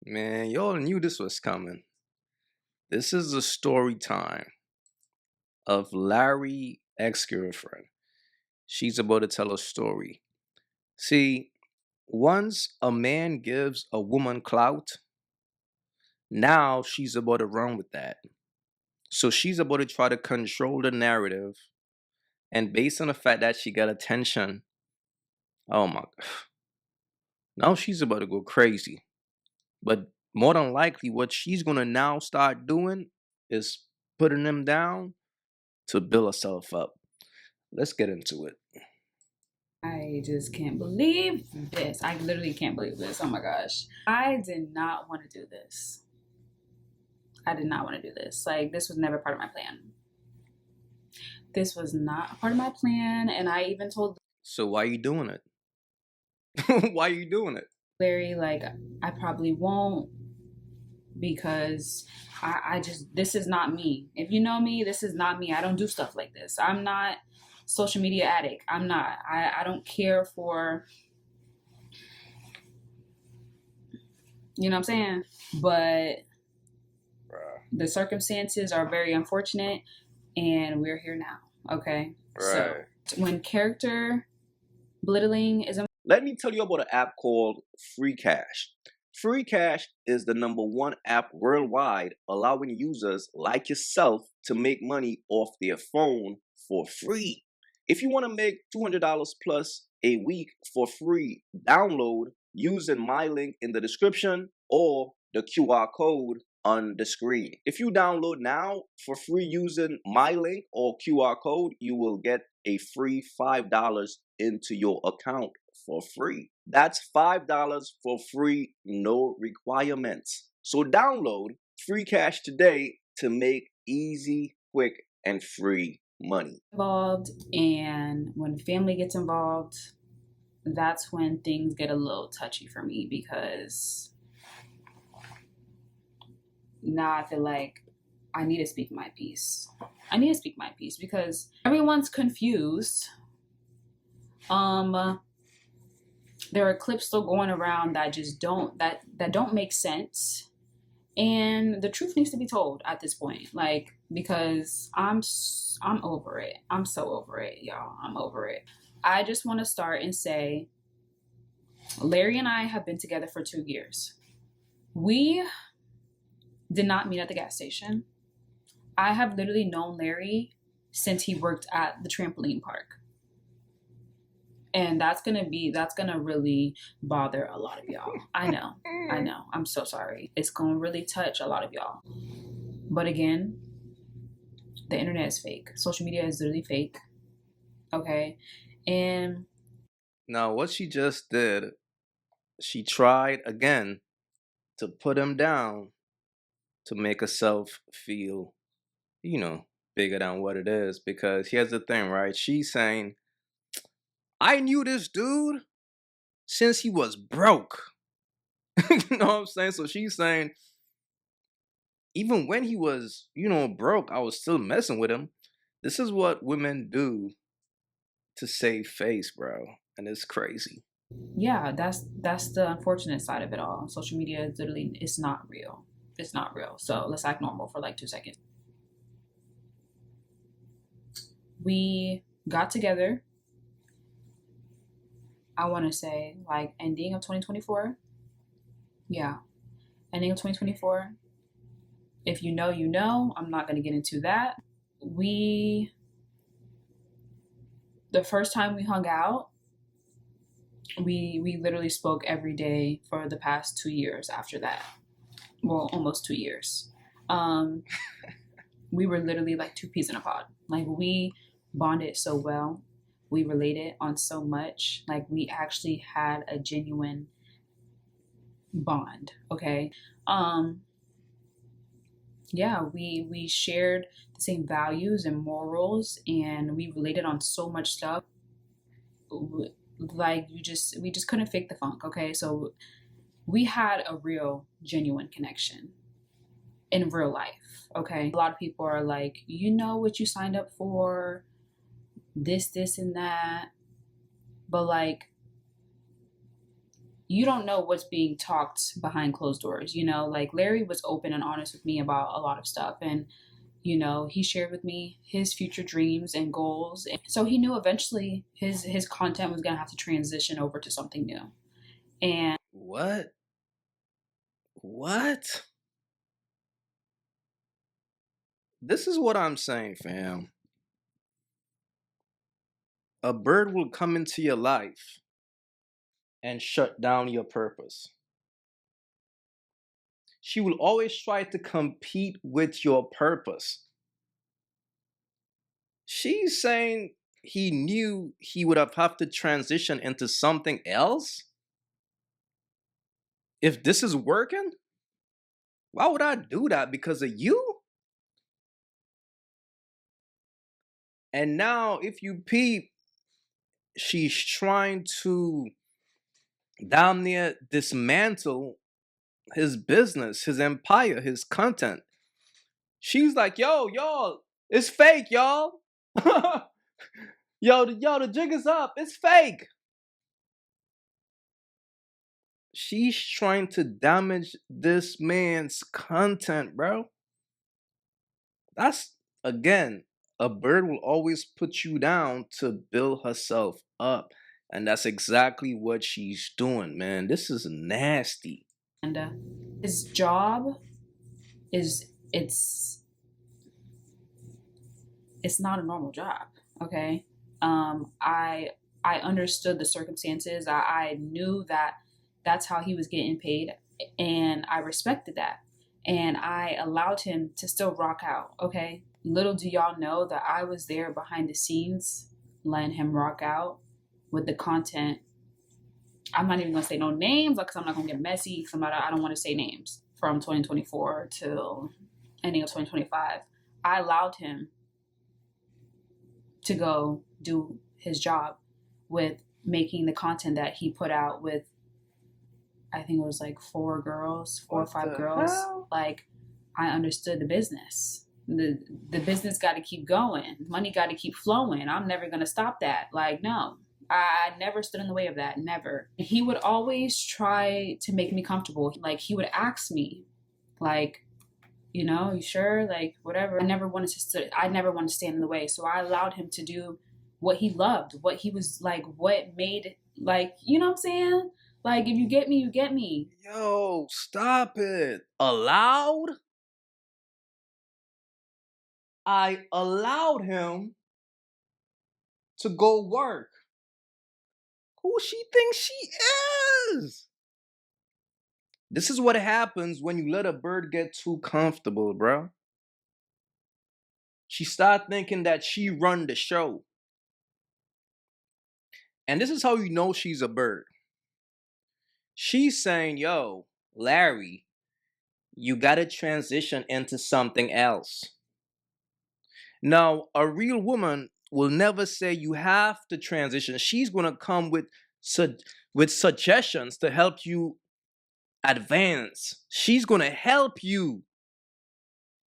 Man, y'all knew this was coming. This is the story time of Larry ex-girlfriend. She's about to tell a story. See, once a man gives a woman clout, now she's about to run with that. So she's about to try to control the narrative, and based on the fact that she got attention, oh my, now she's about to go crazy. But more than likely, what she's gonna now start doing is putting them down to build herself up. Let's get into it. I just can't believe this. I literally can't believe this. Oh my gosh. I did not want to do this. I did not want to do this. Like, this was never part of my plan. This was not a part of my plan. And I even told So why you doing it? Why you doing it? Larry, like, I probably won't because I just, this is not me. If you know me, this is not me. I don't do stuff like this. I'm not social media addict. I'm not. I don't care for, you know what I'm saying? But the circumstances are very unfortunate and we're here now. Okay. So when character belittling is Let me tell you about an app called Free Cash. Free Cash is the #1 app worldwide allowing users like yourself to make money off their phone for free. If you want to make $200 plus a week for free, download using my link in the description or the QR code on the screen. If you download now for free using my link or QR code, you will get a free $5 into your account for free. That's $5 for free, no requirements. So download Free Cash today to make easy, quick, and free money. Involved, and when family gets involved, that's when things get a little touchy for me because now I feel like I need to speak my piece. I need to speak my piece because everyone's confused. There are clips still going around that just don't make sense, and the truth needs to be told at this point. Like, because I'm over it. I'm so over it, y'all. I'm over it. I just want to start and say, Larry and I have been together for 2 years. We did not meet at the gas station. I have literally known Larry since he worked at the trampoline park. And that's gonna really bother a lot of y'all. I know. I'm so sorry. It's gonna really touch a lot of y'all. But again, the internet is fake. Social media is literally fake. Okay. And now, what she just did, she tried again to put him down to make herself feel, bigger than what it is. Because here's the thing, right? She's saying, I knew this dude since he was broke. You know what I'm saying? So she's saying, even when he was, broke, I was still messing with him. This is what women do to save face, bro. And it's crazy. yeah, that's the unfortunate side of it all. Social media is literally, it's not real. It's not real. So let's act normal for like 2 seconds. We got together, I want to say, like, ending of 2024. Yeah, ending of 2024. If you know, you know. I'm not going to get into that. The first time we hung out, we literally spoke every day for the past 2 years after that. Well, almost 2 years. We were literally like 2 peas in a pod. Like, we bonded so well. We related on so much. Like, we actually had a genuine bond. Okay. Yeah, we shared the same values and morals, and we related on so much stuff. Like, we just couldn't fake the funk. Okay. So we had a real genuine connection in real life. Okay. A lot of people are like, you know what you signed up for, this and that. But like, you don't know what's being talked behind closed doors. Like Larry was open and honest with me about a lot of stuff. And, he shared with me his future dreams and goals. And so he knew eventually his content was going to have to transition over to something new. And What? What? This is what I'm saying, fam. A bird will come into your life and shut down your purpose. She will always try to compete with your purpose. She's saying he knew he would have to transition into something else. If this is working, why would I do that? Because of you? And now, if you peep, she's trying to damn near dismantle his business, his empire, his content. She's like, yo, y'all, it's fake, y'all. yo, the jig is up. It's fake. She's trying to damage this man's content, bro. That's, again, a bird will always put you down to build herself up. And that's exactly what she's doing, man. This is nasty. and his job is it's not a normal job. Okay. I understood the circumstances. I knew that that's how he was getting paid, and I respected that, and I allowed him to still rock out. Okay. Little do y'all know that I was there behind the scenes letting him rock out with the content. I'm not even gonna say no names because I'm not gonna get messy, because I don't want to say names from 2024 till ending of 2025. I allowed him to go do his job with making the content that he put out with, I think it was like four or five girls. Hell? Like, I understood the business. The business got to keep going. Money got to keep flowing. I'm never going to stop that. Like, no. I never stood in the way of that. Never. He would always try to make me comfortable. Like, he would ask me, like, you sure? Like, whatever. I never wanted to stand in the way. So I allowed him to do what he loved, what he was like, what made, like, you know what I'm saying? Like, if you get me, you get me. Yo, stop it. Allowed? I allowed him to go work. Who she thinks she is? This is what happens when you let a bird get too comfortable, bro. She start thinking that she run the show. And this is how you know she's a bird. She's saying, yo, Larry, you gotta transition into something else. Now, a real woman will never say you have to transition. She's gonna come with suggestions to help you advance. She's gonna help you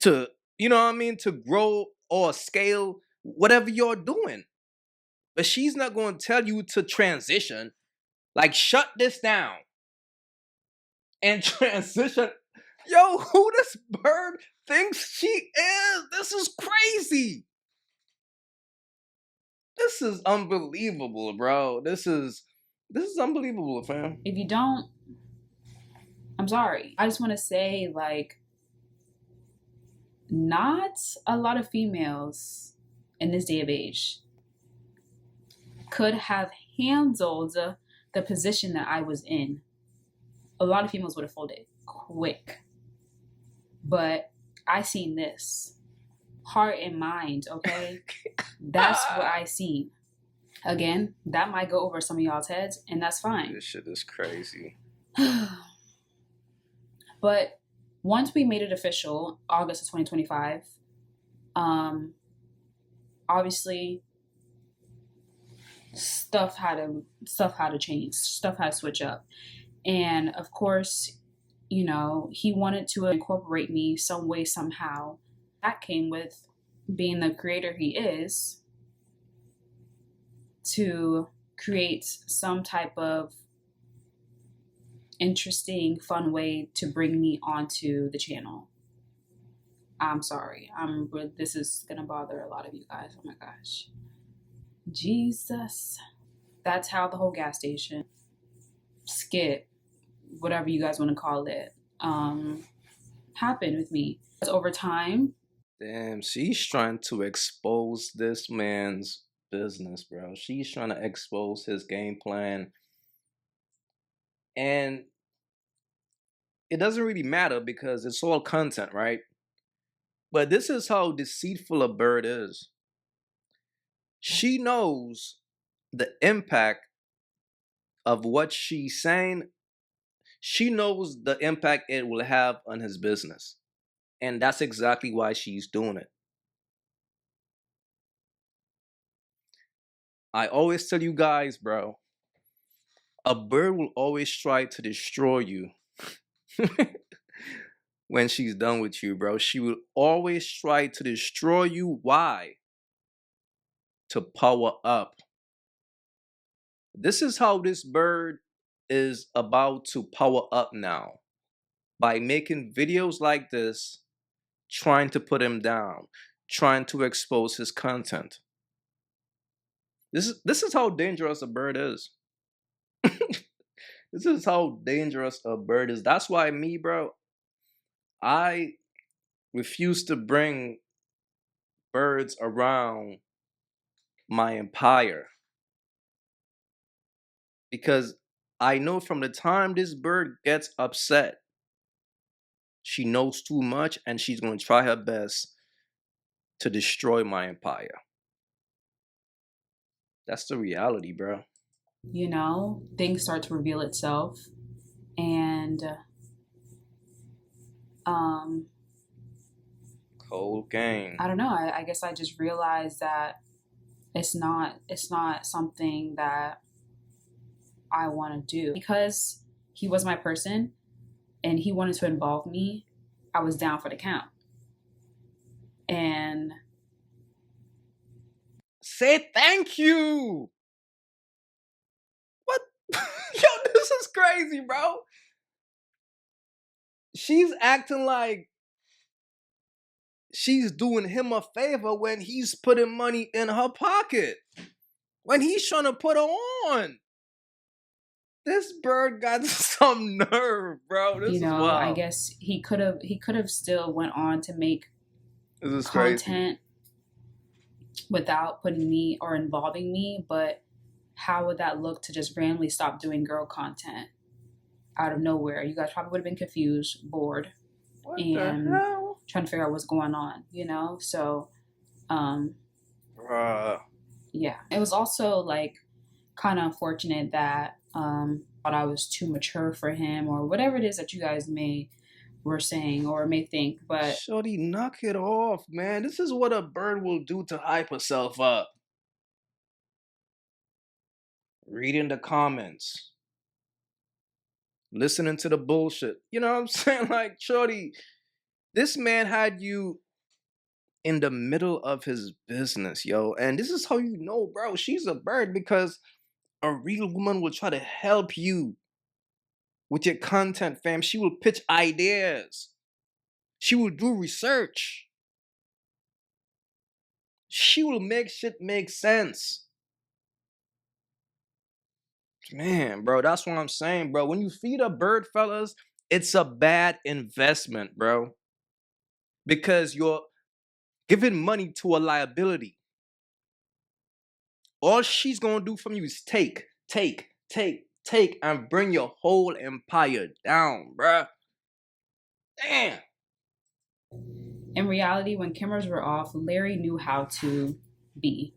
to, to grow or scale whatever you're doing. But she's not gonna tell you to transition. Like, shut this down and transition. Yo, who this bird thinks she is? This is crazy. This is unbelievable, bro. This is unbelievable, fam. If you don't, I'm sorry. I just want to say, like, not a lot of females in this day of age could have handled the position that I was in. A lot of females would have folded quick. But I seen this. Heart and mind, okay? That's what I seen. Again, that might go over some of y'all's heads, and that's fine. This shit is crazy. But once we made it official, August of 2025, obviously stuff had to change. Stuff had to switch up. And of course, he wanted to incorporate me some way, somehow. That came with being the creator he is, to create some type of interesting, fun way to bring me onto the channel. I'm sorry. This is gonna bother a lot of you guys. Oh my gosh. Jesus. That's how the whole gas station skit, whatever you guys want to call it, happened with me. Over time. Damn, she's trying to expose this man's business, bro. She's trying to expose his game plan. And it doesn't really matter because it's all content, right? But this is how deceitful a bird is. She knows the impact of what she's saying. She knows the impact it will have on his business. And that's exactly why she's doing it. I always tell you guys, bro, a bird will always try to destroy you when she's done with you, bro. She will always try to destroy you. Why? To power up. This is how this bird is about to power up now. By making videos like this, trying to put him down, trying to expose his content. This is how dangerous a bird is. This is how dangerous a bird is. That's why me, bro, I refuse to bring birds around my empire. Because I know from the time this bird gets upset, she knows too much and she's going to try her best to destroy my empire. That's the reality, bro. You know, things start to reveal itself. And Cold game. I don't know. I guess I just realized that it's not something that I want to do. Because he was my person and he wanted to involve me, I was down for the count. And say thank you. What? Yo, this is crazy, bro. She's acting like she's doing him a favor when he's putting money in her pocket. When he's trying to put her on. This bird got some nerve, bro. This is wild. I guess he could have still went on to make content without putting me or involving me, but how would that look to just randomly stop doing girl content out of nowhere? You guys probably would have been confused, bored, and trying to figure out what's going on, you know? So, yeah. It was also like kind of unfortunate that thought I was too mature for him or whatever it is that you guys were saying or may think, but shorty, knock it off, man. This is what a bird will do to hype herself up. Reading the comments, listening to the bullshit. You know what I'm saying? Like, shorty, this man had you in the middle of his business, yo. And this is how you know, bro, she's a bird, because a real woman will try to help you with your content, fam. She will pitch ideas. She will do research. She will make shit make sense. Man, bro, that's what I'm saying, bro. When you feed a bird, fellas, it's a bad investment, bro. Because you're giving money to a liability. All she's gonna do from you is take, and bring your whole empire down, bruh. Damn. In reality, when cameras were off, Larry knew how to be.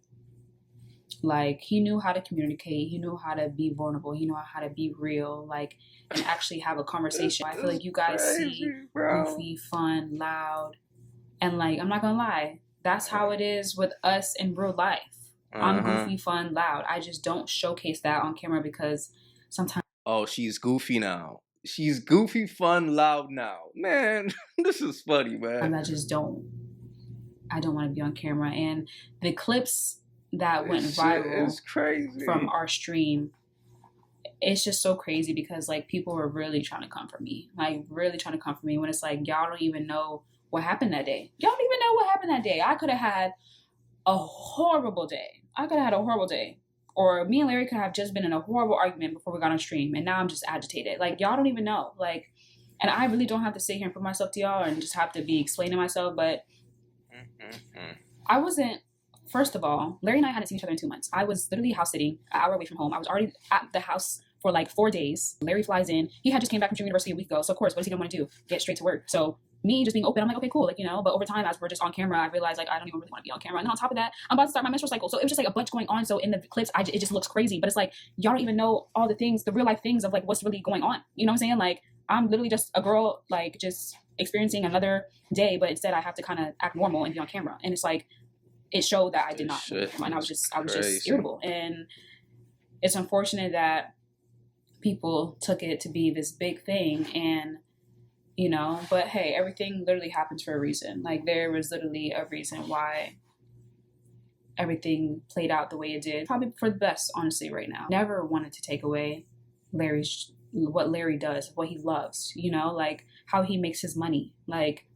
Like, he knew how to communicate. He knew how to be vulnerable. He knew how to be real, like, and actually have a conversation. I feel like you guys see goofy, fun, loud, and like, I'm not gonna lie, that's how it is with us in real life. I'm goofy, fun, loud. I just don't showcase that on camera because sometimes. Oh, she's goofy now. She's goofy, fun, loud now. Man, this is funny, man. I don't want to be on camera. And the clips that went viral is crazy from our stream, it's just so crazy because like people were really trying to come for me, like really trying to come for me when it's like y'all don't even know what happened that day. Y'all don't even know what happened that day. I could have had a horrible day. I could have had a horrible day. Or me and Larry could have just been in a horrible argument before we got on stream, and now I'm just agitated. Like y'all don't even know. Like, and I really don't have to sit here and put myself to y'all and just have to be explaining myself. But I wasn't. First of all, Larry and I hadn't seen each other in 2 months. I was literally house sitting an hour away from home. I was already at the house for like 4 days. Larry flies in. He had just came back from Dream University a week ago. So of course, what does he don't want to do? Get straight to work. So me just being open, I'm like, okay, cool, like, you know. But over time, as we're just on camera, I realized like I don't even really want to be on camera. And on top of that, I'm about to start my menstrual cycle, so it was just like a bunch going on. So in the clips, it just looks crazy. But it's like y'all don't even know all the things, the real life things of like what's really going on. You know what I'm saying? Like I'm literally just a girl, like just experiencing another day, but instead I have to kind of act normal and be on camera. And it's like it showed that I did not. And I was just irritable. And it's unfortunate that people took it to be this big thing, and you know, but hey, everything literally happens for a reason. Like there was literally a reason why everything played out the way it did. Probably for the best, honestly, right now. Never wanted to take away what Larry does, what he loves, you know, like how he makes his money. Like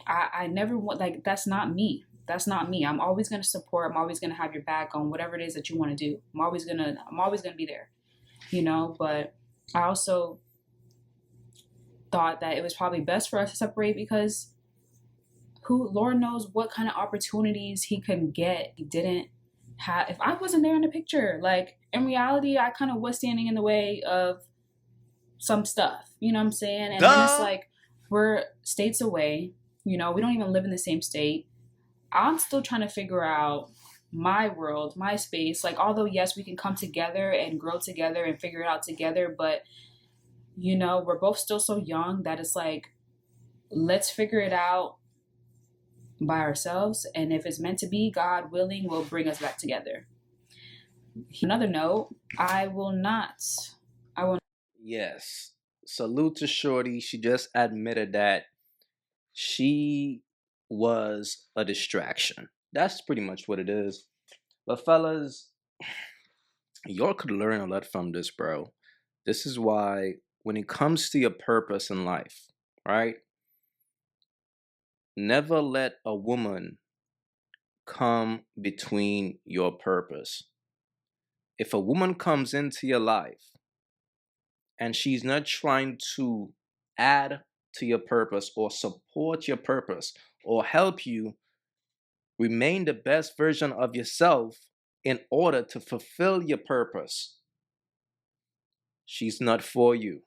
I never want, like that's not me. That's not me. I'm always gonna support, I'm always gonna have your back on whatever it is that you want to do. I'm always gonna be there, you know, but I also thought that it was probably best for us to separate because Lord knows what kind of opportunities he could get. He didn't have, if I wasn't there in the picture, like in reality, I kind of was standing in the way of some stuff, you know what I'm saying? And then it's like, we're states away, you know, we don't even live in the same state. I'm still trying to figure out my world, my space. Like, although yes, we can come together and grow together and figure it out together, but you know, we're both still so young that it's like, let's figure it out by ourselves. And if it's meant to be, God willing, will bring us back together. Another note, I will not. Yes. Salute to Shorty. She just admitted that she was a distraction. That's pretty much what it is. But fellas, y'all could learn a lot from this, bro. This is why when it comes to your purpose in life, right? Never let a woman come between your purpose. If a woman comes into your life and she's not trying to add to your purpose or support your purpose or help you remain the best version of yourself in order to fulfill your purpose, she's not for you.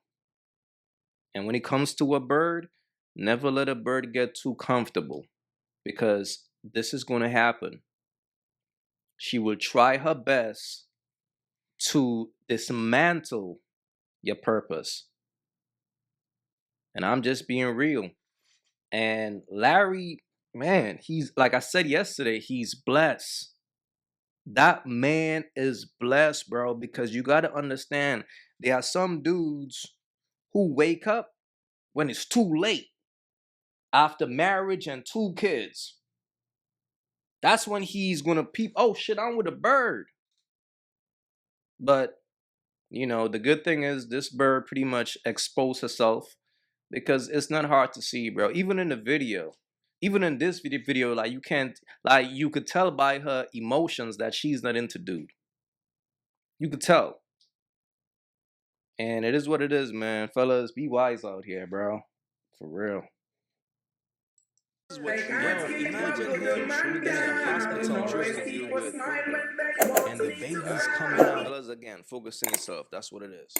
And when it comes to a bird, never let a bird get too comfortable, because this is going to happen. She will try her best to dismantle your purpose. And I'm just being real. And Larry, man, he's, like I said yesterday, he's blessed. That man is blessed, bro, because you got to understand, there are some dudes who wake up when it's too late after marriage and 2 kids. That's when he's going to peep, oh shit, I'm with a bird. But, you know, the good thing is this bird pretty much exposed herself, because it's not hard to see, bro. Even in the video, even in this video, like you can't, like you could tell by her emotions that she's not into dude. You could tell. And it is what it is, man. Fellas, be wise out here, bro. For real. Imagine him getting a hospital with, and the baby's coming out. Fellas, again, focus on yourself. That's what it is.